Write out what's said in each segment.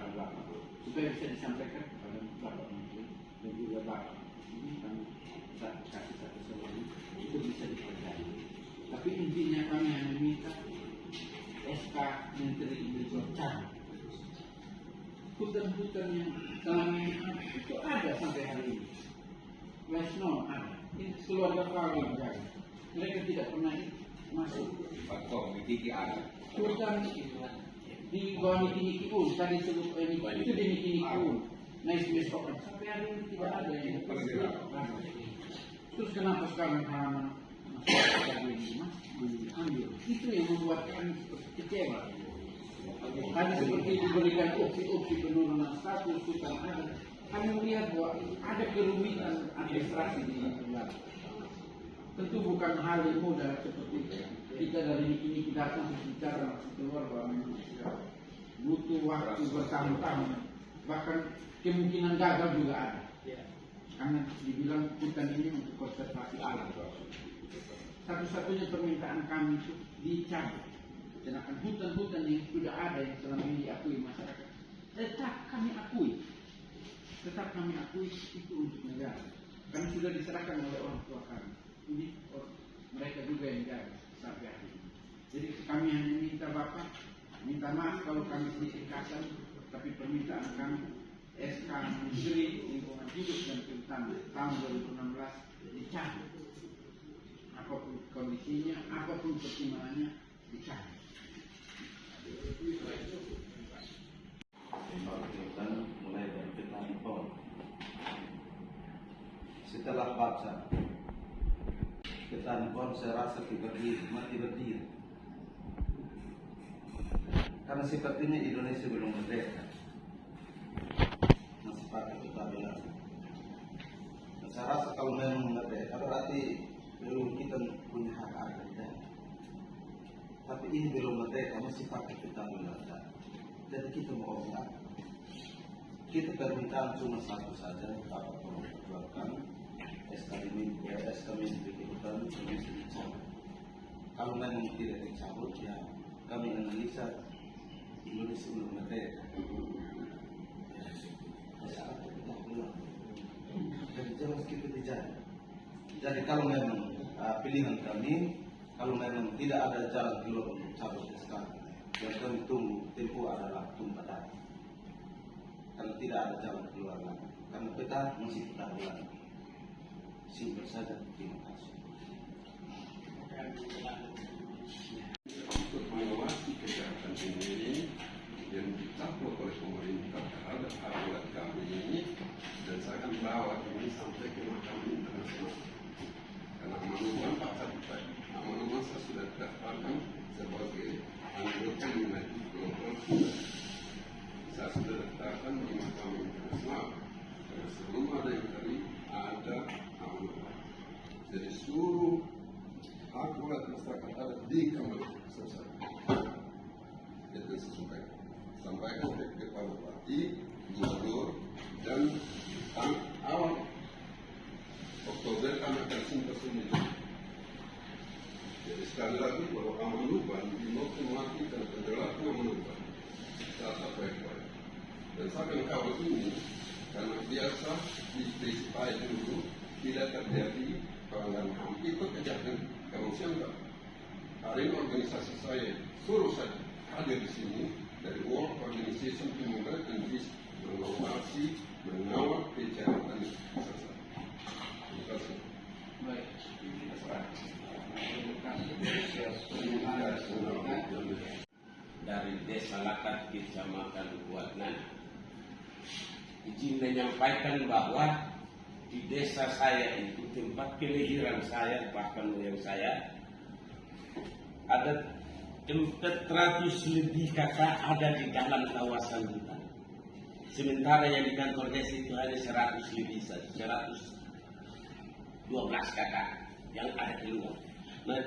kepada Bapak supaya bisa disampaikan kepada Bapak Menteri dan juga Bapak. Ini kami kasih satu solusi itu bisa dipercayai. Tapi intinya kami hanya minta SK Menteri ini dicabut. Hutan-hutan yang selama ini itu ada sampai hari ini. Lesno ada. Ini keluarga Fahri yang mereka tidak pernah masuk. Faktor Niki ada. Hutan di bawah Niki pun tadi sebut itu di Niki pun. Nice besokan sampai hari ini tidak ada yang terus kenapa sekarang halaman masyarakat ini diambil? Itu yang membuat kami kecewa. Tadi seperti diberikan opsi penurunan status hutan adat. Kami melihat bahwa ada kerumitan administrasi di negara. Tentu bukan hal yang mudah seperti kita dari ini datang bicara keluar bahwa butuh waktu bertahun-tahun, bahkan kemungkinan gagal juga ada. Karena dibilang hutan ini untuk konservasi alam. Satu-satunya permintaan kami itu dicabut. Sedangkan hutan-hutan yang sudah ada yang selama ini diakui masyarakat, tetap kami akui itu untuk negara. Karena sudah diserahkan oleh orang tua kami. Ini mereka juga yang jaga sampai hari ini. Jadi kami hanya minta Bapak, minta maaf kalau kami sedikit kasar, tapi permintaan kami SK Menteri Lingkungan Hidup dan Kehutanan tahun 2016 dicabut. Apapun kondisinya, apapun pertimbangannya, dicabut. Mulai dari petani pohon. Setelah baca petani pohon, saya rasa mati berdiri. Karena sepertinya Indonesia belum merdeka, masih pakai kita bilang. Saya rasa kalau memang merdeka berarti belum kita punya hak adat. Tapi ini belum merdeka, masih pakai kita bilang. Jadi kita mau apa? Kita permintaan cuma satu saja, Bapak perjuangkan SK Menteri Kehutanan bisa dicabut. Kalau memang tidak dicabut, ya kami analisa Indonesia belum merdeka. Saat kita pulang, jadi jelas kita dijaga. Jadi kalau memang pilihan kami, kalau memang tidak ada jalan keluar untuk cabut SK, yang kami tunggu tempo adalah tumpah darah. Kalau tidak ada jalan keluar lagi, karena kita masih kita ulang. Simpel saja. Terima kasih. Untuk mengawasi kejahatan ini yang dicaplok oleh pemerintah terhadap hak kami ini, dan saya akan bawa ini sampai ke Mahkamah Internasional. Karena amandemen pasal tadi, amandemen saya sudah daftarkan sebagai anggota United Global Food. Saya sudah daftarkan di Mahkamah Internasional. Karena sebelum ada yang tadi ada amandemen. Jadi seluruh hak masyarakat ada di Kamar selesai. Itu saya sampaikan kepada Bupati, Gubernur, dan awal Oktober kami akan simpan semua. Jadi sekali lagi bahwa amandemen dimatikan penjelasan amandemen saat baik-baik. Dan saya akan kawal ini karena biasa dispesifikasi dulu tidak terjadi pelanggaran HAM. Itu kejahatan kemanusiaan. Hari ini organisasi saya suruh saya hadir di sini dari World Organization to Moderate and Peace mengawasi, mengawal kejahatan sosial. Terima kasih. Baik. Dari Desa Lakat, Kecamatan Buatnan, izin menyampaikan bahwa di desa saya itu tempat kelahiran saya, bahkan moyang saya, ada 400 lebih kakak ada di dalam kawasan hutan. Sementara yang di kantor desa itu hanya 100 lebih saja, 112 kakak yang ada di luar. Nah,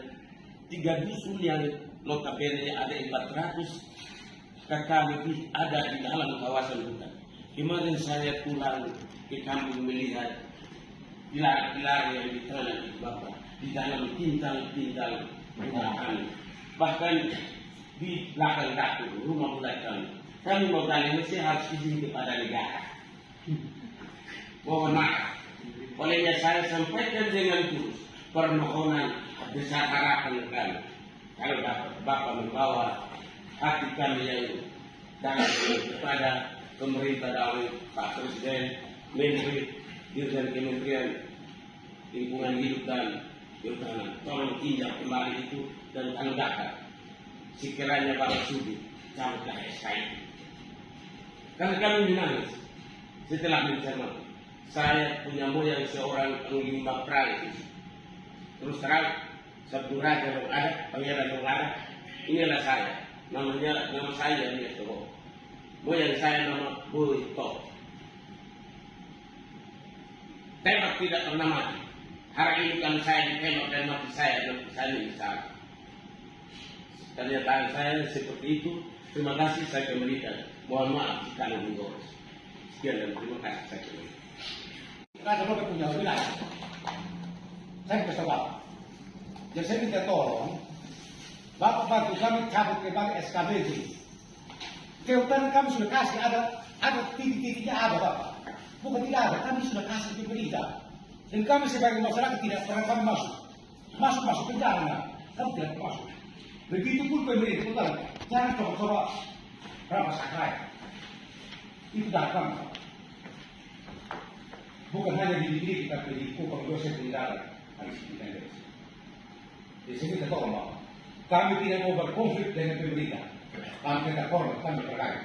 3 dusun yang notabene ada 400 kakak lebih ada di dalam kawasan hutan. Kemarin saya pulang ke kampung melihat pilar-pilar yang ditanam di bawah, di dalam pintal-pintal rumah kami. Bahkan di belakang dapur rumah mulai kami kami mau beralih mesti harus izin kepada negara. Mohon maaf, olehnya saya sampaikan dengan tulus permohonan besar harapan kami. Kalau Bapak membawa hati kami yang dalam kepada pemerintah dalam Pak Presiden, Menteri, Dirjen Kementerian Lingkungan Hidup dan Kehutanan, tolong tinjau kembali itu dan tanggapan. Sekiranya Bapak sudi, cabutlah SK itu. Karena kami menangis setelah mencermati. Saya punya moyang seorang penglima perang. Terus terang, satu raja yang ada, pangeran yang ada, inilah saya. Nama saya ini Toro. Moyang saya nama Boito. Tembak tidak pernah mati. Hari ini kalau saya ditembak dan mati saya menyesal. Pernyataan saya seperti itu. Terima kasih, saya kembalikan. Mohon maaf jika ada menggores. Sekian dan terima kasih, saya kembalikan. Raja Robert punya wilayah. Saya ke Sabah. Jadi saya minta tolong, Bapak bantu kami cabut kembali SKBD. Kehutanan kami sudah kasih, ada titik-titiknya ada Bapak. Bukan tidak ada, kami sudah kasih ke pemerintah. Dan kami sebagai masyarakat tidak pernah kami masuk penjara, kami tidak masuk. Begitupun pemerintah, jangan coba-coba rampas akal. Itu dah kami. Bukan hanya di negeri kita pergi kupang dosen penjara, harus kita lihat. Di sini kita tolong Bapak. Kami tidak mau berkonflik dengan pemerintah. Kami tidak korban, kami berkait.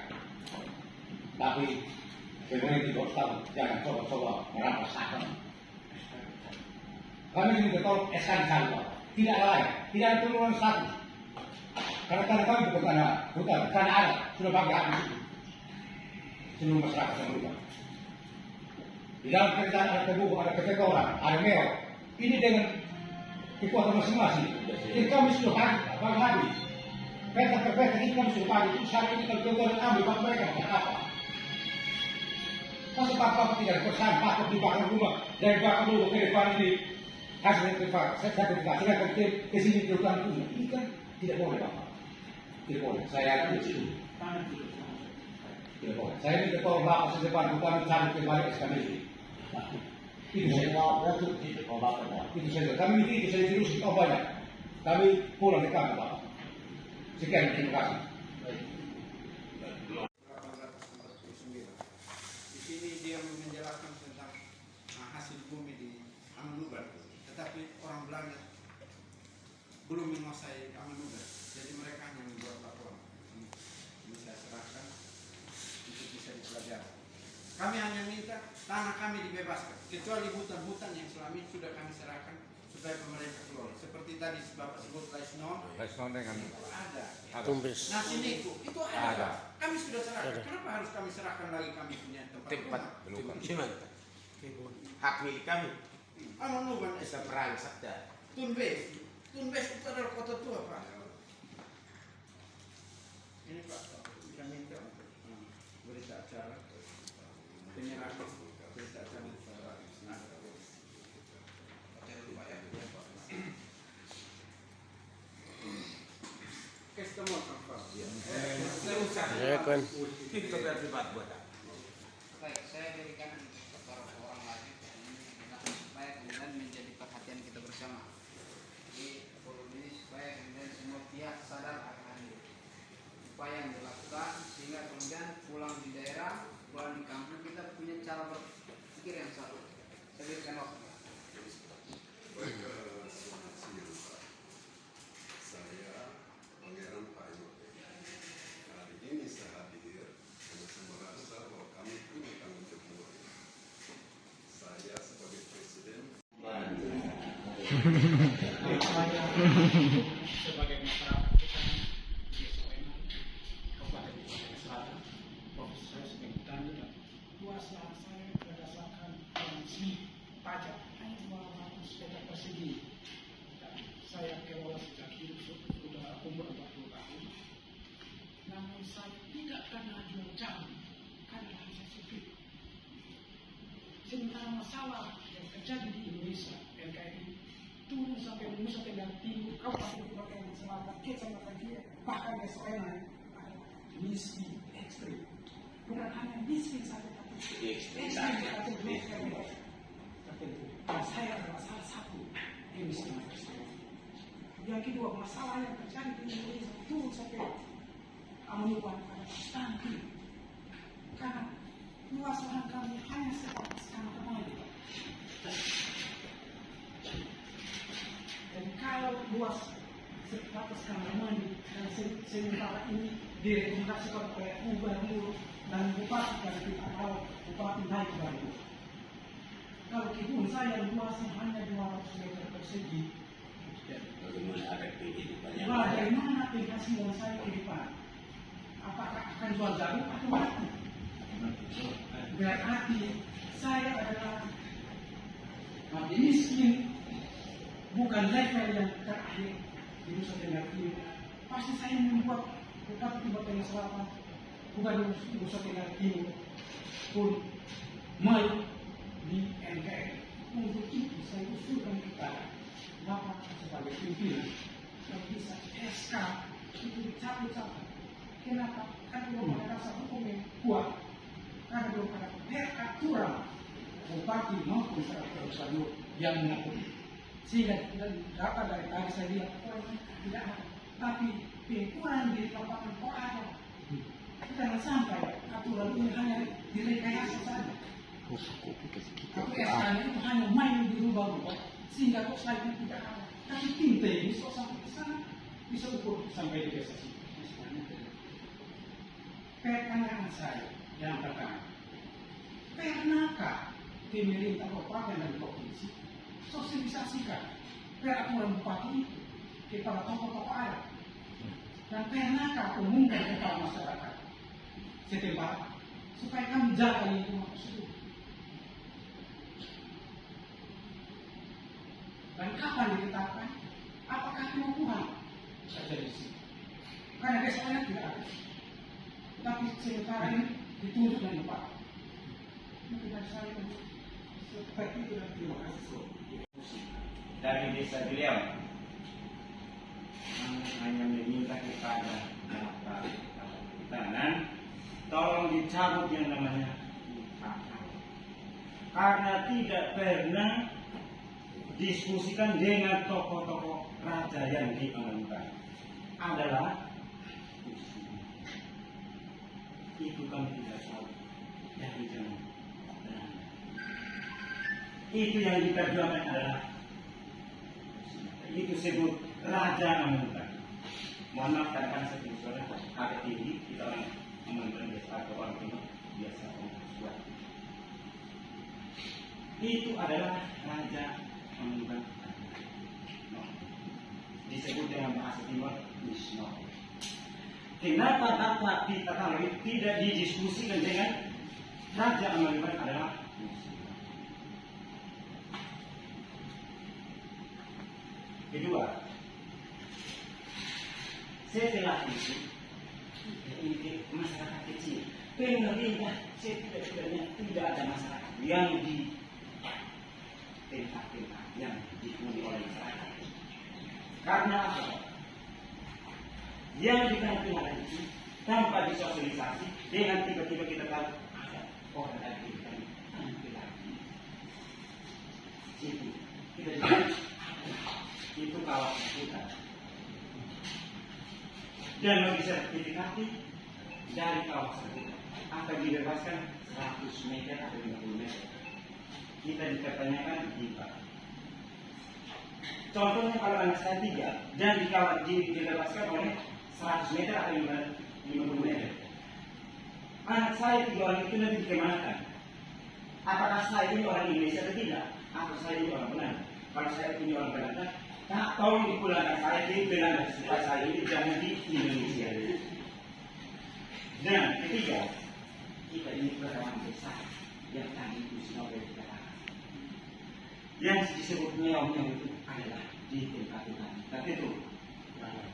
Tapi pemerintah harus tahu, jangan coba-coba merampas akal. Kami minta tolong SK dicari Bapak. Tidak ada lain, tidak ada penurunan status. Karena kami bukan tanah hutan, tanah ada, sudah bagi habis itu. Seluruh masyarakat yang berubah. Di dalam kerjaan ada kebuku, ada ketekoran, ada mewah. Ini dengan kekuatan masing-masing. Jadi kami sudah bagi habis. Peta per peta ini kami sudah bagi. Itu saat ini kalau kita ambil bagi mereka macam apa? Masa Bapak tidak berpesan, Bapak di belakang rumah, dari belakang rumah ke depan ini hasil sertifikat. Sedangkan ke sini ke hutan rumah. Ini kan tidak boleh Bapak. Tidak boleh. Saya tidak setuju. Tidak boleh. Saya minta tolong Bapak sedepan bukan cari kembali SKBD. Itu saja. Itu saja. Kami itu saya terus kita banyak. Kami pulang ke kantor Bapak. Sekian, terima kasih. Di sini dia menjelaskan tentang hasil bumi di Amanugan, tetapi orang Belanda belum menguasai Amanugan, jadi mereka hanya membuat laporan. Ini saya serahkan untuk bisa dipelajari. Kami hanya minta tanah kami dibebaskan, kecuali hutan-hutan yang selama ini sudah kami serahkan supaya pemerintah kelola. Seperti tadi Bapak sebut Laisnon dengan ada. Tumbes. Nah sini itu ada. Kami sudah serahkan. Kenapa harus kami serahkan lagi kami punya tempat rumah? Gimana? Hak milik kami. Amanugan Bisa perang saja. Tumbes itu adalah kota tua Pak. Ini Pak, kita minta berita acara penyerahan berita acara. Customer apa? Ya kan. Itu berarti buat. Baik, saya berikan kepada orang lain supaya kemudian menjadi perhatian kita bersama. Jadi forum ini supaya kemudian semua pihak sadar akan upaya yang dilakukan sehingga kemudian pulang di daerah, pulang di kampung kita punya cara berpikir yang satu. Saya berikan waktu. Baik, selamat siang Pak. Saya Pangeran Pak Yote. Hari ini saya hadir karena saya merasa bahwa kami punya tanggung jawab mulia. Saya sebagai Presiden Sebagai masyarakat kita di Soeman, Kabupaten Sulawesi Selatan, profesi saya sebagai petani dan kuasa saya berdasarkan kondisi pajak hanya 200 meter persegi. Dan saya kelola sejak hidup sudah umur 40 tahun. Namun saya tidak pernah jual jamu karena hanya sipil. Sementara masalah yang terjadi di Indonesia, NKRI turun sampai Nusa Tenggara Timur, Kabupaten Selatan, Kecamatan Kia, bahkan Soeman, miskin ekstrim. bukan hanya miskin saja, tapi Ekstrim ekstrim saja. atau miskin tertentu. Dan saya adalah salah satu kemiskinan tersebut. Yang kedua, masalah yang terjadi di Indonesia turun sampai menyebabkan pada stunting. Karena luas lahan kami hanya sebatas kamar mandi. Dan kalau luas sebatas kamar mandi dan sementara ini direkomendasikan oleh gubernur dan bupati dan kita tahu bupati naik baru. Kalau kebun saya luasnya hanya 200 meter persegi, Bagaimana ada kehidupan yang bagaimana penghasilan saya ke depan? Apakah akan jual jagung atau mati? Berarti saya adalah mati miskin, bukan level yang terakhir di Nusa Tenggara Timur. Pasti saya membuat Bupati Timur Tengah Selatan, bukan Nusa Tenggara Timur pun main di NKRI. Untuk itu saya usulkan kepada Bapak sebagai pimpinan yang bisa SK itu dicabut-cabut. Kenapa? Karena belum ada dasar hukum yang kuat. Karena belum ada peraturan bupati maupun gubernur yang mengatur. Sehingga data dari tadi saya lihat tidak ada. Tapi pengaturan di lapangan kok ada. Jangan sampai aturan ini hanya direkayasa saja. Tapi SK-nya itu hanya main dirubah-rubah sehingga kok slide tidak ada. Tapi tim teknis kok sampai ke sana bisa ukur sampai di desa sini. Pertanyaan saya yang pertama, pernahkah pemerintah kabupaten dan provinsi sosialisasikan peraturan bupati itu kepada tokoh-tokoh adat? Dan pernahkah umumkan kepada masyarakat setempat supaya kami jaga lingkungan tersebut? Dan kapan ditetapkan? Apakah kemampuan saja di sini? Karena desanya tidak ada. Tapi sementara ini ditunjuk dengan Pak. Mungkin saya seperti itu dan terima kasih. Dari desa beliau hanya meminta kepada kehutanan tolong dicabut yang namanya hutan, karena tidak pernah diskusikan dengan tokoh-tokoh raja yang diamankan adalah itu kami tidak tahu dari zaman Belanda. Itu yang diperjuangkan adalah itu sebut raja amankan. Mohon maaf kadang-kadang saya punya suara agak tinggi, kita orang amankan biasa atau orang timur biasa orang suara. Itu adalah raja amankan. Disebut dengan bahasa timur Wisnu. Kenapa dapat diketahui tidak didiskusikan dengan raja amankan adalah Wisnu? Kedua, setelah itu ini masyarakat kecil pemerintah setidaknya tidak ada masyarakat yang di tempat-tempat yang dihuni oleh masyarakat. Karena apa? Yang dikatakan ada itu tanpa disosialisasi dengan tiba-tiba kita tahu ada orang lagi dan lagi. Itu kita lihat itu kawasan hutan. Dan disertifikasi dari kawasan hutan akan dibebaskan 100 meter atau 50 meter. Kita dipertanyakan di Pak. Contohnya kalau anak saya 3 dan dibebaskan oleh 100 meter atau 50 meter. Anak saya 3 orang itu nanti dikemanakan? Apakah saya ini orang Indonesia atau tidak? Atau saya ini orang Belanda? Kalau saya ini orang Belanda, tolong dipulangkan saya di Belanda supaya saya ini jangan di Indonesia. Dan ketiga, kita ini perawan besar yang tadi itu Sinovel dikatakan. Yang disebut meong itu adalah di tempat-tempat tertentu.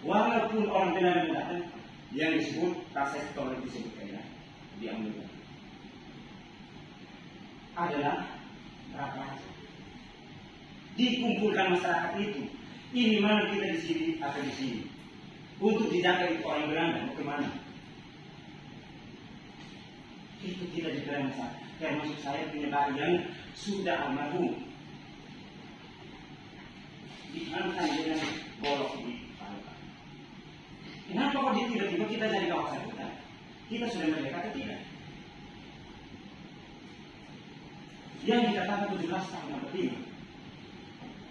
Walaupun orang Belanda datang, yang disebut kasektor disebut kaya diambil adalah berapa? Dikumpulkan masyarakat itu. Ini mana kita di sini atau di sini? Untuk dijaga itu orang Belanda mau kemana? itu tidak diberangsang. Termasuk saya punya bayi yang sudah almarhum. Dihantam dengan golok di kepala. Kenapa kok tiba-tiba kita jadi kawasan hutan? Kita sudah merdeka atau tidak? Yang dikatakan 17 tahun atau 5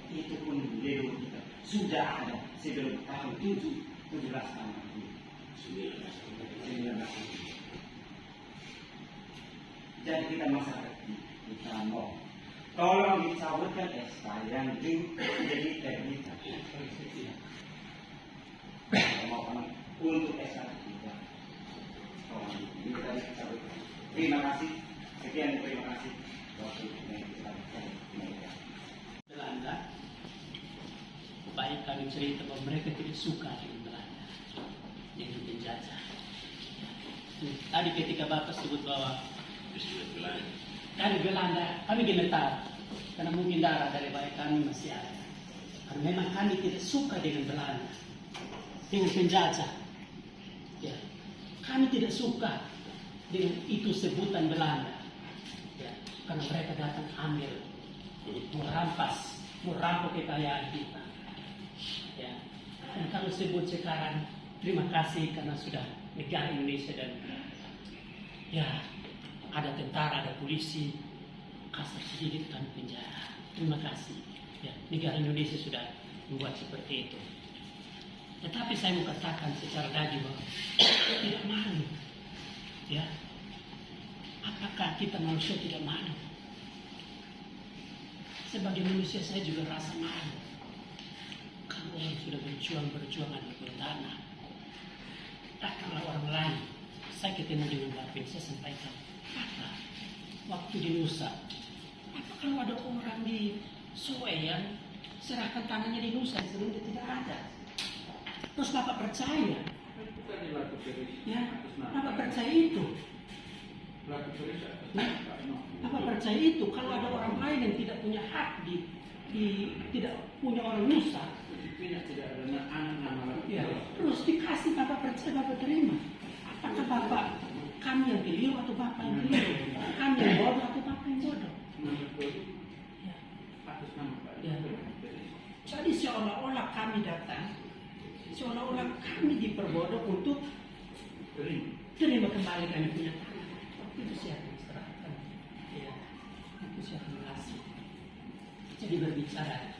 itu pun leluhur kita sudah ada sebelum tahun 17 tahun atau 19. Jadi kita masyarakat kita mau tolong dicabutkan SK yang jadi terlihat. Mau untuk SK kita. Tolong kita dicabutkan. Terima kasih. Sekian, terima kasih. Belanda, baik kami cerita bahwa mereka tidak suka dengan Belanda, dengan penjajah. Tadi ketika Bapak sebut bahwa dari Belanda kami gemetar karena mungkin darah dari baik kami masih ada. Karena memang kami tidak suka dengan Belanda, dengan penjajah. Ya, kami tidak suka dengan itu sebutan Belanda. Ya, karena mereka datang ambil, merampas, merampok kekayaan kita. Ya, dan kalau sebut sekarang terima kasih karena sudah negara Indonesia dan ya ada tentara, ada polisi, kasar sedikit kami penjara. Terima kasih. Ya, negara Indonesia sudah membuat seperti itu. Tetapi saya mau katakan secara daging bahwa tidak malu. Ya, apakah kita manusia tidak malu? Sebagai manusia saya juga rasa malu. Kalau orang sudah berjuang ada tanah, datanglah orang lain. Saya ketemu dengan Bapak, saya sampaikan, Bapak, waktu di Nusa, apa kalau ada orang di Soweyan serahkan tanahnya di Nusa, di sini tidak ada. Terus Bapak percaya? Ya, Bapak percaya itu? Bapak percaya itu kalau ada orang lain yang tidak punya hak tidak punya orang Nusa, ya, terus dikasih Bapak percaya, Bapak terima. Apakah Bapak kami yang keliru atau Bapak yang keliru? Kami yang bodoh atau Bapak yang bodoh? Ya. Ya. Jadi seolah-olah kami datang, seolah-olah kami diperbodoh untuk terima kembali kami punya tanah. Itu siapa yang serahkan? Ya. Itu siapa yang kasih? Jadi berbicara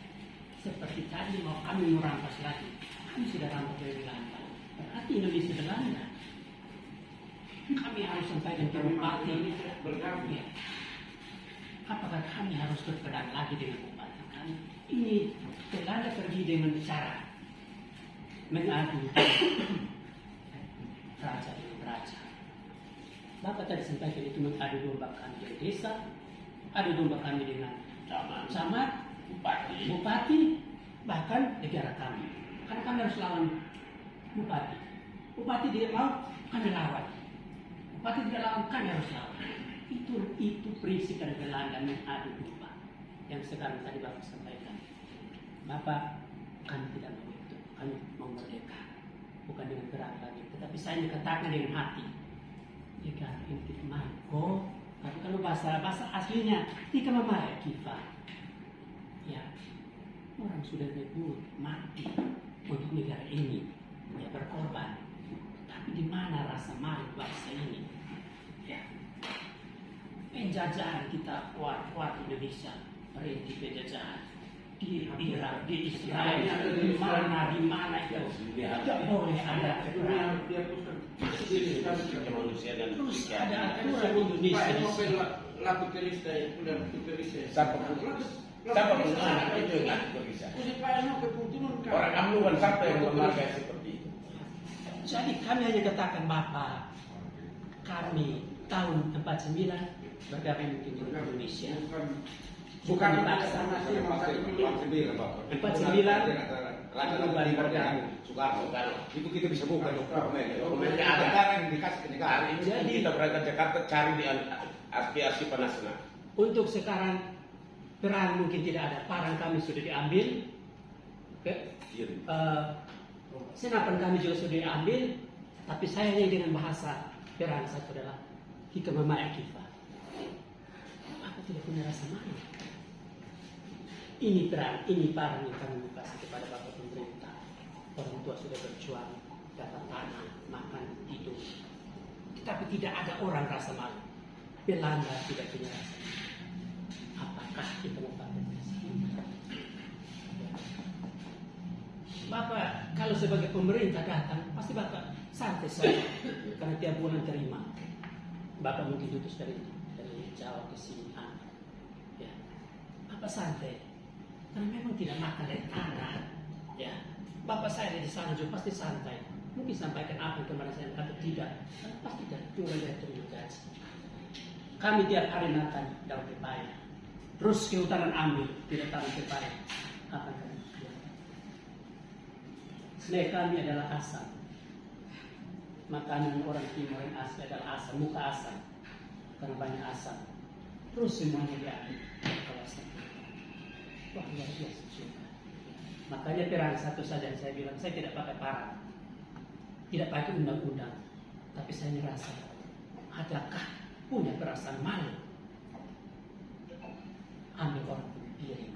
seperti tadi mau kami merampas lagi, kami sudah rampas dari Belanda. Berarti Indonesia Belanda. Kami harus sampaikan ke bupati bergabung. Ya. Apakah kami harus berperang lagi dengan bupati kami? Ini Belanda pergi dengan cara mengadu raja dengan raja. Bapak tadi sampaikan itu mengadu domba kami dari desa, adu domba kami dengan camat, bupati, bahkan negara kami. Karena kami harus lawan bupati. Bupati tidak mau, kami lawan. Bupati tidak lawan, kami harus lawan. Itu prinsip dari Belanda mengadu domba. Yang sekarang tadi Bapak sampaikan. Bapak, kami tidak mau itu. Kami mau merdeka. Bukan dengan gerak lagi. Tetapi saya katakan dengan hati. Jika ini maiko, tapi kalau bahasa aslinya, jika memahami kifa. Ya, orang sudah debut mati untuk negara ini, ya berkorban. Tapi di mana rasa malu bangsa ini? Ya, penjajahan kita kuat Indonesia, perintah penjajahan di Irak, di Israel, di mana itu tidak boleh ada perang. Terus ada aturan Indonesia. Siapa pun anak itu yang bisa. Orang Amnuan siapa yang memakai seperti itu? Jadi kami hanya katakan Bapak, kami tahun 49 bergabung di Indonesia. Bukan dipaksa. 49 kembali bergabung. Soekarno. Itu kita bisa buka dokumennya ada. Negara yang dikasih ke negara. Jadi kita berangkat Jakarta cari di aspirasi Panasna. Untuk sekarang perang mungkin tidak ada. Parang kami sudah diambil. Senapan kami juga sudah diambil. Tapi sayangnya dengan bahasa perang satu adalah Jika mama Akifa, Bapak tidak punya rasa malu. Ini terang, ini barang yang kami kasih kepada Bapak pemerintah. Orang tua sudah berjuang, dapat tanah, makan, tidur. Tetapi tidak ada orang rasa malu. Belanda tidak punya rasa malu. Apakah kita mau pakai rasa malu? Bapak, kalau sebagai pemerintah datang, pasti Bapak santai saja. Karena tiap bulan terima. Bapak mungkin diutus dari Jawa ke sini. Ya. Bapak santai. Karena memang tidak makan dari tanah. Ya. Bapak saya di sana juga pasti santai. Mungkin sampaikan apa yang kemarin saya kata tidak. Karena pasti tidak turun dari terima gaji. Kami tiap hari makan daun pepaya. Terus kehutanan ambil, tidak tanam pepaya. Kapan kami? Selai kami adalah asam. Makanan orang timur yang asli adalah asam, muka asam. Karena banyak asam. Terus semuanya diambil kawasan. Wah, luar biasa juga. Makanya perang satu saja saya bilang, saya tidak pakai parang. Tidak pakai undang-undang. Tapi saya merasa, adakah punya perasaan malu? Ambil orang punya piring,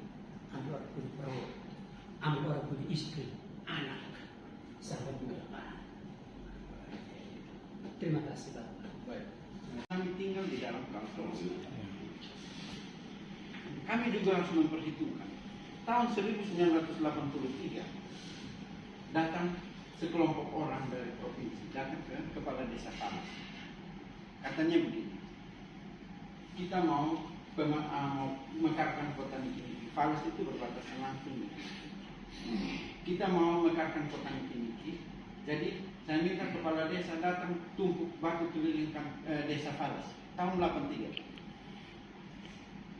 ambil orang punya perut, ambil orang punya istri, anak, sahabat juga parang. Terima kasih Bapak. Baik. Kami tinggal di dalam transformasi. Kami juga harus memperhitungkan. Tahun 1983 datang sekelompok orang dari provinsi datang ke kepala desa Falas. Katanya begini, kita mau mekarkan kota Niki. Falas itu berbatasan langsung. Kita mau mekarkan kota Niki. Jadi saya minta kepala desa datang tumpuk batu keliling desa Falas tahun 83.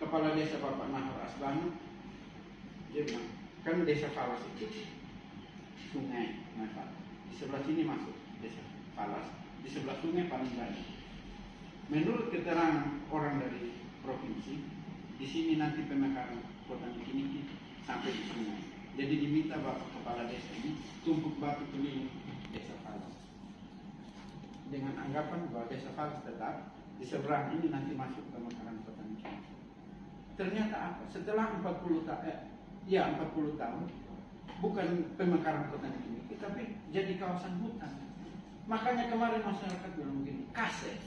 Kepala desa Bapak Nahar Asbanu, dia bilang, kan desa Falas itu sungai Nafal. Di sebelah sini masuk desa Falas, di sebelah sungai paling banyak. Menurut keterangan orang dari provinsi, di sini nanti pemekaran kota Niki sampai di sungai. Jadi diminta Bapak kepala desa ini tumpuk batu keliling desa Falas. Dengan anggapan bahwa desa Falas tetap di seberang ini nanti masuk pemekaran kota Niki. Ternyata apa? Setelah 40 tahun bukan pemekaran kota Niki, tapi jadi kawasan hutan. Makanya kemarin masyarakat bilang begini, kase,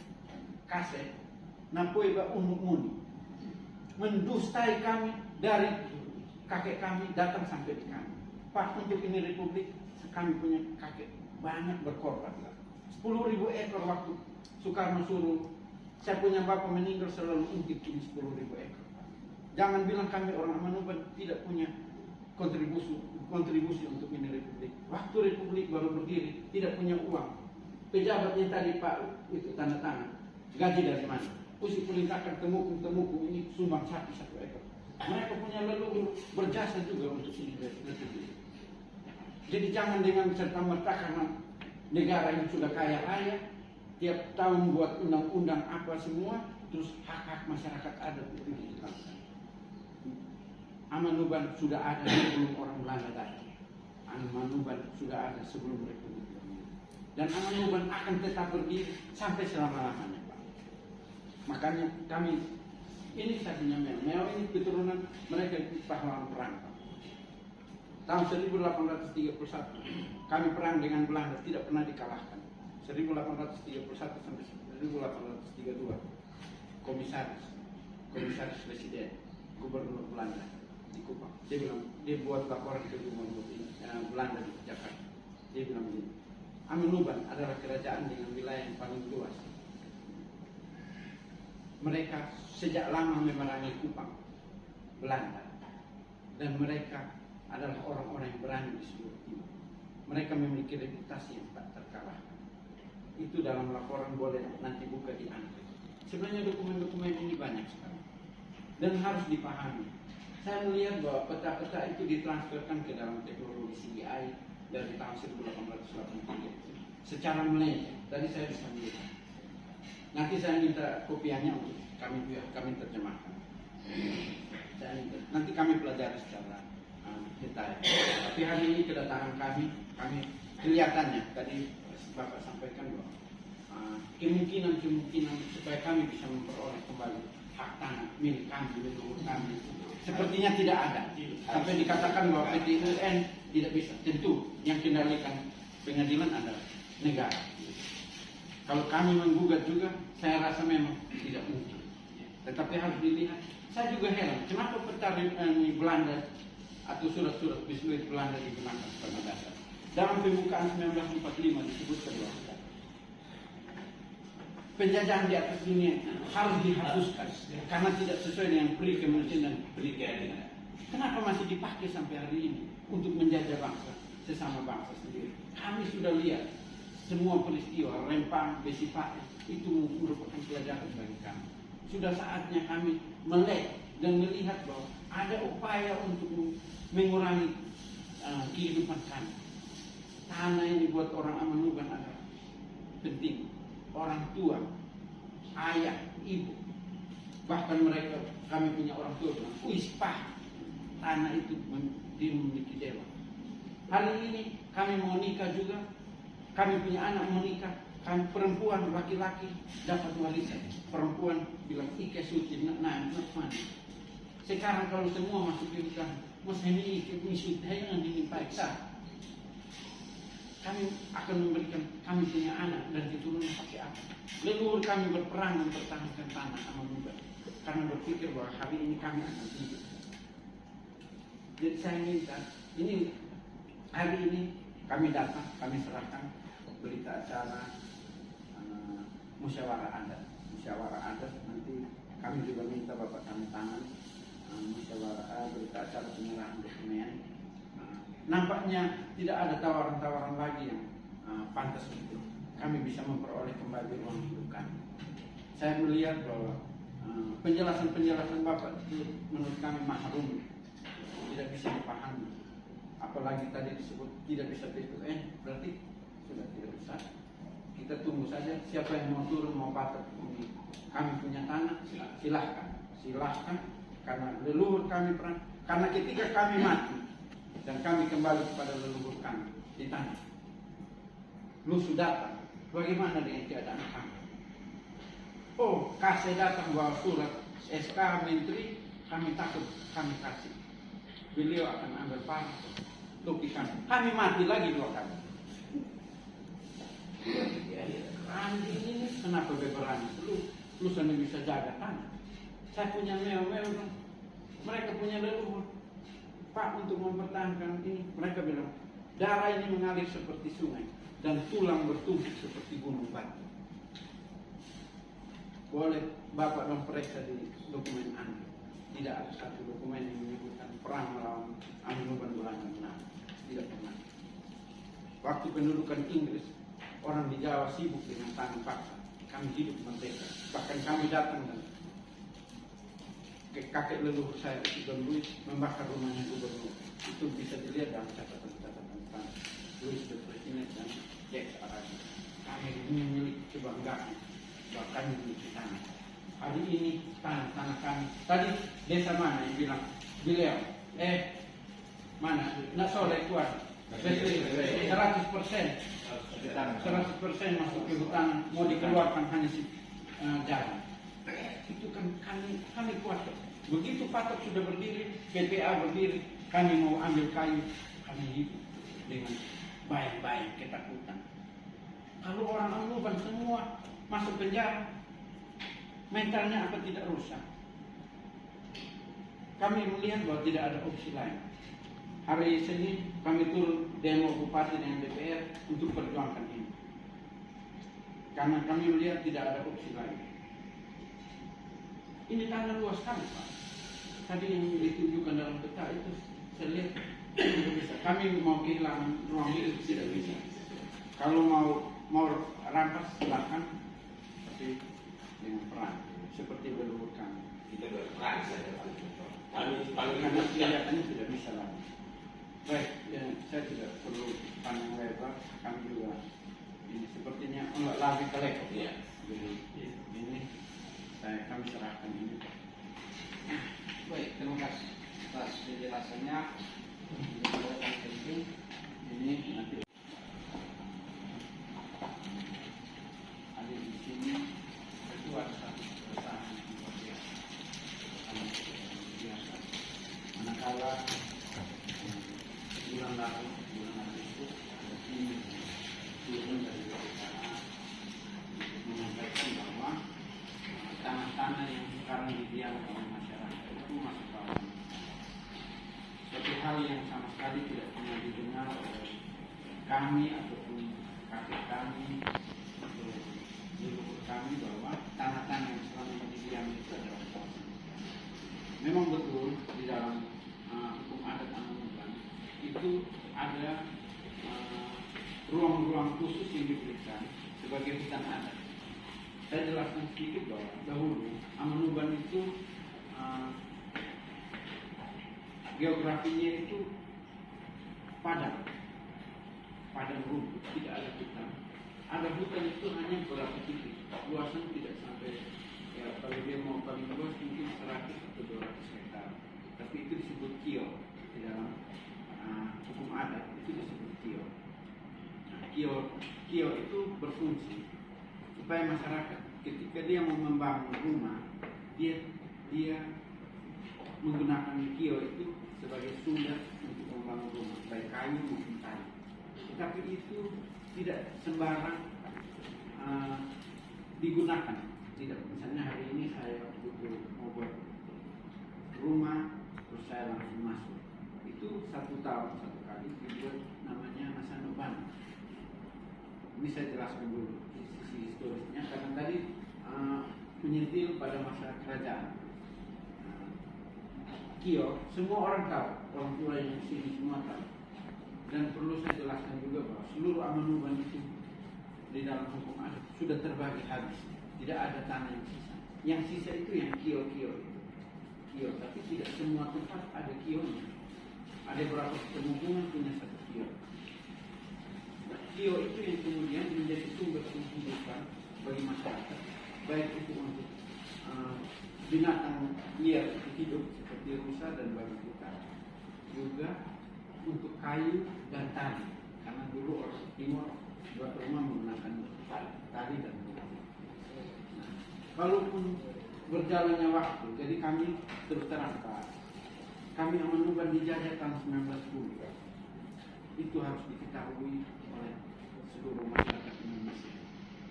napoiba unuk-unuk, mendustai kami dari kakek kami datang sampai di kami. Pak, untuk ini republik kami punya kakek banyak berkorban. 10.000 ekor waktu Soekarno suruh. Saya punya bapak meninggal selalu ungkit ini 10.000 ekor. Jangan bilang kami orang Amanuban tidak punya kontribusi untuk ini republik. Waktu republik baru berdiri, tidak punya uang. Pejabatnya tadi Pak itu tanda tangan. Gaji dari mana? Usi perintahkan temukung ini sumbang sapi 1 ekor. Mereka punya leluhur berjasa juga untuk ini republik. Jadi jangan dengan serta-merta karena negara ini sudah kaya raya, tiap tahun buat undang-undang apa semua, terus hak-hak masyarakat ada itu dihilangkan. Amanuban sudah ada sebelum orang Belanda datang. Amanuban sudah ada sebelum Republik Indonesia. Dan Amanuban akan tetap berdiri sampai selama-lamanya, Pak. Makanya kami, ini tadinya Meo ini keturunan mereka pahlawan perang, Pak. Tahun 1831 kami perang dengan Belanda, tidak pernah dikalahkan. 1831 sampai 1832 komisaris presiden gubernur Belanda di Kupang. Dia bilang, dia buat laporan ke gubernur Belanda di Jakarta. Dia bilang begini, Amanuban adalah kerajaan dengan wilayah yang paling luas. Mereka sejak lama memerangi Kupang, Belanda, dan mereka adalah orang-orang yang berani di seluruh timur. Mereka memiliki reputasi yang tak terkalahkan. Itu dalam laporan, boleh nanti buka di Anda. Sebenarnya dokumen-dokumen ini banyak sekali dan harus dipahami. Saya melihat bahwa peta-peta itu ditransferkan ke dalam teknologi CGI dari tahun 1883 secara melenceng. Tadi saya bisa melihat. Nanti saya minta kopiannya untuk kami terjemahkan. Nanti kami pelajari secara detail. Tapi hari ini kedatangan kami kelihatannya tadi Bapak sampaikan bahwa kemungkinan supaya kami bisa memperoleh kembali hak tanah milik kami, leluhur kami. Sepertinya tidak ada. Sampai dikatakan bahwa PT UN tidak bisa. Tentu yang kendalikan pengadilan adalah negara. Kalau kami menggugat juga, saya rasa memang tidak mungkin. Tetapi harus dilihat. Saya juga heran, kenapa peta Belanda atau surat-surat biskuit Belanda digunakan sebagai dasar. Dalam pembukaan 1945 disebutkan bahwa penjajahan di atas dunia harus dihapuskan karena tidak sesuai dengan pri kemanusiaan dan pri keadilan. Kenapa masih dipakai sampai hari ini untuk menjajah bangsa, sesama bangsa sendiri? Kami sudah lihat semua peristiwa Rempang, Besipae itu merupakan pelajaran bagi kami. Sudah saatnya kami melek dan melihat bahwa ada upaya untuk mengurangi kehidupan kami. Tanah ini buat orang Amanuban adalah penting. Orang tua, ayah, ibu, bahkan mereka, kami punya orang tua bilang, Uispah, tanah itu dimiliki dewa. Hari ini kami mau nikah juga, kami punya anak mau nikah, kami perempuan, laki-laki dapat warisan. Perempuan bilang, Ike suci, nah, mana? Sekarang kalau semua masuk ke hutan, mas ini ikut misut, jangan diminta. Kami akan memberikan, kami punya anak dan keturunan pakai apa? Leluhur kami berperang mempertahankan tanah Amanuban karena berpikir bahwa hari ini kami akan hidup. Jadi saya minta, ini hari ini kami datang, kami serahkan berita acara musyawarah adat. Musyawarah adat nanti kami juga minta Bapak kami tangan musyawarah berita acara penyerahan dokumen. Nampaknya tidak ada tawaran-tawaran lagi yang pantas untuk kami bisa memperoleh kembali uang hidup kami. Saya melihat bahwa penjelasan-penjelasan Bapak itu menurut kami mahrum, tidak bisa dipahami. Apalagi tadi disebut tidak bisa PTUN, berarti sudah tidak bisa. Kita tunggu saja siapa yang mau turun, mau patok ini. Kami punya tanah, silahkan, karena leluhur kami perang. Karena ketika kami mati dan kami kembali kepada leluhur kami di tanah, lu sudah datang, bagaimana dengan keadaan kami? Oh, kasih datang bawa surat SK Menteri, kami takut kami kasih. Beliau akan ambil parah, topi kami mati lagi 2 kali. Randi ini kenapa berani? Lu sana bisa jaga tanah. Saya punya meo-meo, mereka punya leluhur. Pak, untuk mempertahankan ini, mereka bilang, darah ini mengalir seperti sungai dan tulang bertumpuk seperti gunung batu. Boleh Bapak dong periksa di dokumen Anda. Tidak ada satu dokumen yang menyebutkan perang melawan Amanuban Belanda menang. Tidak pernah. Waktu pendudukan Inggris, orang di Jawa sibuk dengan tanam paksa. Kami hidup merdeka. Bahkan kami datang dan kakek leluhur saya Don Luis membakar rumahnya gubernur. Itu bisa dilihat dalam catatan-catatan tanah. Luis the President dan Jack Arabi. Kami memiliki kebanggaan bahwa kami memiliki tanah. Hari ini tanah kami. Tadi desa mana yang bilang beliau? Mana? Nak sore tuan. 100% masuk ke hutan, mau dikeluarkan hanya jalan. Itu kan kami kuat. Begitu patok sudah berdiri, PPA berdiri, kami mau ambil kayu, kami hidup dengan baik-baik, ketakutan. Kalau orang Amanuban semua masuk penjara, mentalnya apa tidak rusak? Kami melihat bahwa tidak ada opsi lain. Hari Senin kami turun demo bupati dengan DPR untuk perjuangkan ini. Karena kami melihat tidak ada opsi lain. Ini tanah luas sekali, Pak. Tadi yang ditunjukkan dalam peta itu saya lihat tidak bisa. Kami mau kehilangan ruang hidup tidak bisa. Kalau mau rampas silakan, tapi dengan perang seperti leluhur kami. Kita berperang saja, Pak. Kami Karena kelihatannya tidak bisa lagi. Baik, saya tidak perlu pandang lebar. Kami juga ini sepertinya enggak lagi kelek. Ya. Jadi ini kami serahkan ini. Baik, terima kasih atas penjelasannya. Ini nanti ada di sini. Itu ada satu tanah yang sekarang didiami oleh masyarakat itu masuk kawasan wisata. Suatu hal yang sama sekali tidak pernah didengar oleh kami ataupun kakek kami atau leluhur kami bahwa tanah-tanah yang selama ini didiami itu adalah kawasan wisata. Memang betul di dalam hukum adat Amanubban itu ada ruang-ruang khusus yang diberikan sebagai hutan adat. Saya jelaskan sedikit bahwa dahulu Amanubban itu geografinya itu padang rumput, tidak ada hutan. Ada hutan itu hanya beberapa titik, luasnya tidak sampai, ya kalau dia mau paling luas mungkin 100 atau 200 hektar. Tapi itu disebut kio di dalam hukum adat, itu disebut kio. Nah, kio itu berfungsi supaya masyarakat ketika dia mau membangun rumah, dia menggunakan kio itu sebagai sumber untuk membangun rumah, baik kayu maupun tanah. Tetapi itu tidak sembarang digunakan. Tidak, misalnya hari ini saya butuh mau buat rumah, terus saya langsung masuk. Itu 1 tahun 1 kali dibuat namanya Nasanubban. Ini saya jelaskan dulu sisi historisnya karena tadi menyentil pada masa kerajaan. Kio, semua orang tahu, orang tua yang di sini semua tahu. Dan perlu saya jelaskan juga bahwa seluruh Amanubban itu di dalam hukum adat sudah terbagi habis. Tidak ada tanah yang sisa. Yang sisa itu yang kio-kio itu. Kio, tapi tidak semua tempat ada kionya. Ada beberapa pemukiman punya 1 kio. Kio itu yang kemudian menjadi sumber penghidupan bagi masyarakat, baik itu untuk binatang liar hidup seperti rusa dan babi hutan, juga untuk kayu dan tali, karena dulu orang Timur buat rumah menggunakan tali dan kayu. Nah, walaupun berjalannya waktu, jadi kami terus terang Pak, kami Amanubban dijajah tahun 1910. Itu harus diketahui oleh seluruh masyarakat Indonesia.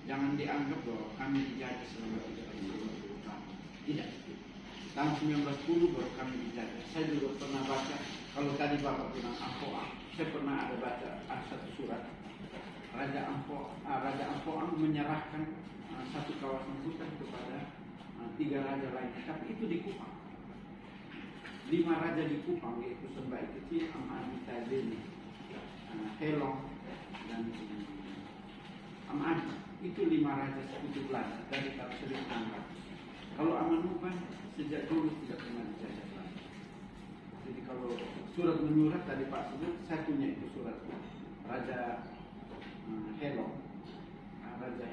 Jangan dianggap bahwa kami dijajah selama 30 tahun. Tidak. Tahun 1910 baru kami dijajah. Saya juga pernah baca, kalau tadi Bapak bilang Ampoang, saya pernah ada baca satu surat. Raja Ampoang menyerahkan 1 kawasan hutan kepada 3 raja lainnya. Tapi itu di Kupang. 5 raja di Kupang, yaitu Sembai Kecil, Amadi Tajeni, Helong, dan Amadi. Itu 5 raja sekutu Belanda dari tahun 1600. Kalau Amanubban sejak dulu tidak pernah dijajah Belanda. Jadi kalau surat menyurat tadi Pak sebut, saya punya itu surat Raja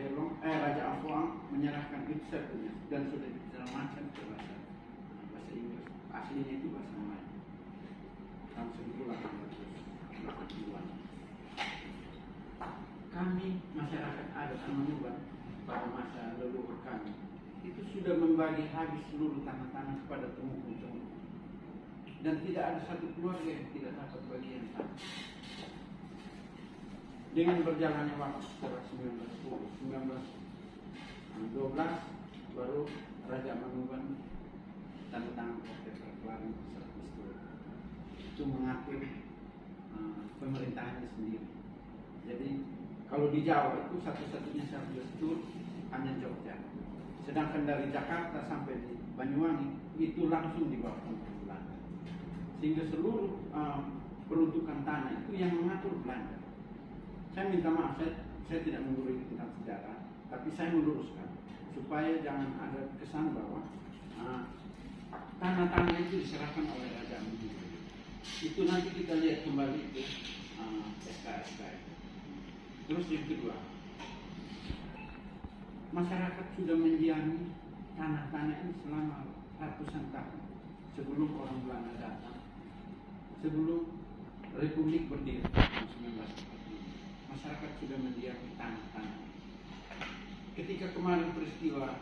Helong, Raja Ampoang menyerahkan itu saya punya dan sudah diterjemahkan ke bahasa Inggris. Aslinya itu bahasa Melayu. Tahun 1880-an. Kami masyarakat adat Amanubban pada masa leluhur kami itu sudah membagi habis seluruh tanah-tanah kepada temukung-temukung. Dan tidak ada satu keluarga yang tidak dapat bagian tanah. Dengan berjalannya waktu setelah 1912 baru Raja Amanubban tanda tangan perkelaran itu mengatur pemerintahannya sendiri. Jadi kalau di Jawa itu satu-satunya Syahriyatul hanya Jogja. Sedangkan dari Jakarta sampai di Banyuwangi itu langsung di bawah pemerintahan Belanda. Sehingga seluruh peruntukan tanah itu yang mengatur Belanda. Saya minta maaf, saya tidak menggurui tentang sejarah, tapi saya meluruskan supaya jangan ada kesan bahwa tanah-tanah itu diserahkan oleh Raja Amanubban. Itu nanti kita lihat kembali ke SK-SK. Terus yang kedua, masyarakat sudah mendiami tanah-tanah ini selama ratusan tahun sebelum orang Belanda datang, sebelum Republik berdiri tahun 1945. Masyarakat sudah mendiami tanah-tanah. Ketika kemarin peristiwa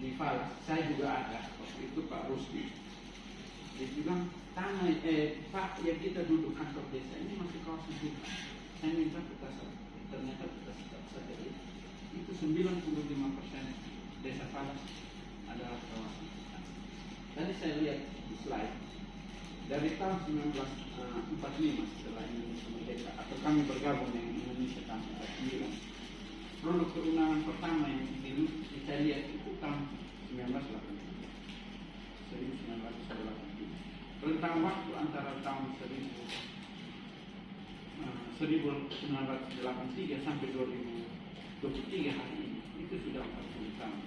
di Fals, saya juga ada waktu itu Pak Rusdi. Dia bilang tanah Pak yang kita duduk kantor desa ini masih kawasan hutan. Saya minta kita ternyata kita saja itu 95% desa Fals adalah kawasan hutan. Tadi saya lihat di slide dari tahun 1945 setelah Indonesia merdeka atau kami bergabung dengan Indonesia tahun 1949, produk perundangan pertama yang saya lihat itu tahun 1983. Rentang waktu antara tahun 1983 sampai 2023 hari ini itu sudah 40 tahun.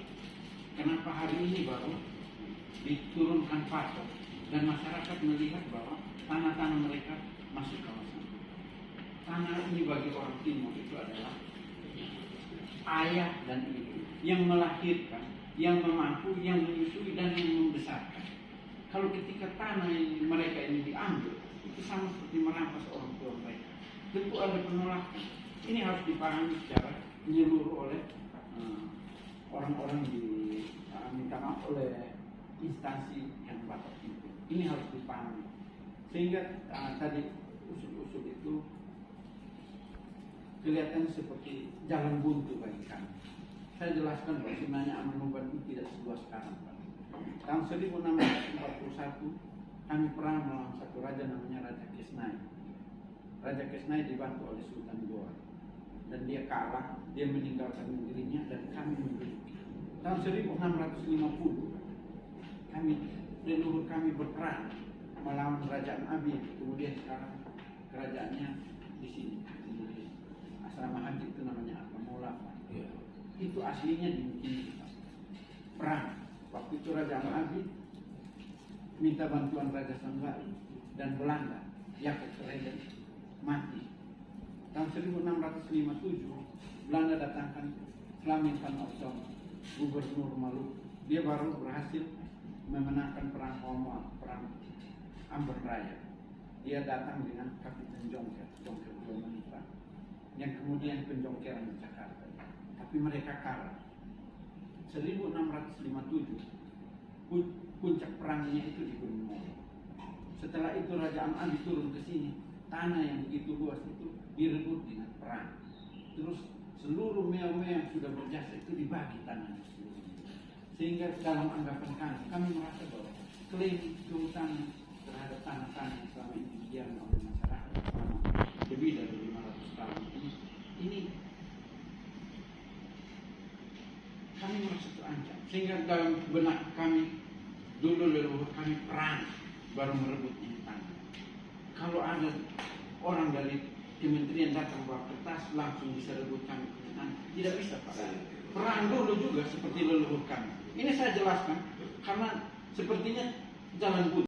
Kenapa hari ini baru diturunkan patok dan masyarakat melihat bahwa tanah-tanah mereka masuk kawasan. Tanah ini bagi orang timur itu adalah ayah dan ibu yang melahirkan, yang memampu, yang menyusui dan yang membesarkan. Kalau ketika tanah yang mereka ini diambil, itu sama seperti merampas orang tua mereka. Tentu ada penolakan. Ini harus dipahami secara menyeluruh oleh orang-orang minta maaf oleh instansi yang batas itu. Ini harus dipahami. Sehingga tadi usul-usul itu kelihatan seperti jalan buntu bagi kami. Saya jelaskan bahwa sebenarnya Amanuban itu tidak seluas sekarang. Tahun 1641 kami perang melawan satu raja namanya Raja Kesnai. Raja Kesnai dibantu oleh Sultan Goa dan dia kalah, dia meninggalkan negerinya dan kami menduduki. Tahun 1650 leluhur kami berperang melawan Kerajaan Abi, kemudian sekarang kerajaannya di sini di asrama haji itu namanya apa? Mola. Itu aslinya di perang. Waktu itu Raja Abi minta bantuan Raja Sanggari dan Belanda, Jacob Kerajaan mati. Tahun 1657 Belanda datangkan Flaming van Opsom, Gubernur Maluku. Dia baru berhasil memenangkan perang Homo, perang Amber Raya. Dia datang dengan Kapiten Jonker Menitra, yang kemudian penjongkeran Jakarta. Tapi mereka kalah. 1657 puncak perangnya itu di Gunung Moro. Setelah itu Raja Abi turun ke sini, tanah yang begitu luas itu direbut dengan perang. Terus seluruh mea-mea yang sudah berjasa itu dibagi tanahnya seluruhnya. Sehingga dalam anggapan kami merasa bahwa klaim kehutanan terhadap tanah-tanah yang selama ini didiami oleh masyarakat selama lebih dari 500 tahun ini kami merasa terancam. Sehingga dalam benak kami dulu leluhur kami perang baru merebut ini tanah. Kalau ada orang dari kementerian datang bawa kertas langsung bisa rebut kami ke tanah, tidak bisa Pak. Perang dulu juga seperti leluhur kami. Ini saya jelaskan karena sepertinya jalan buntu.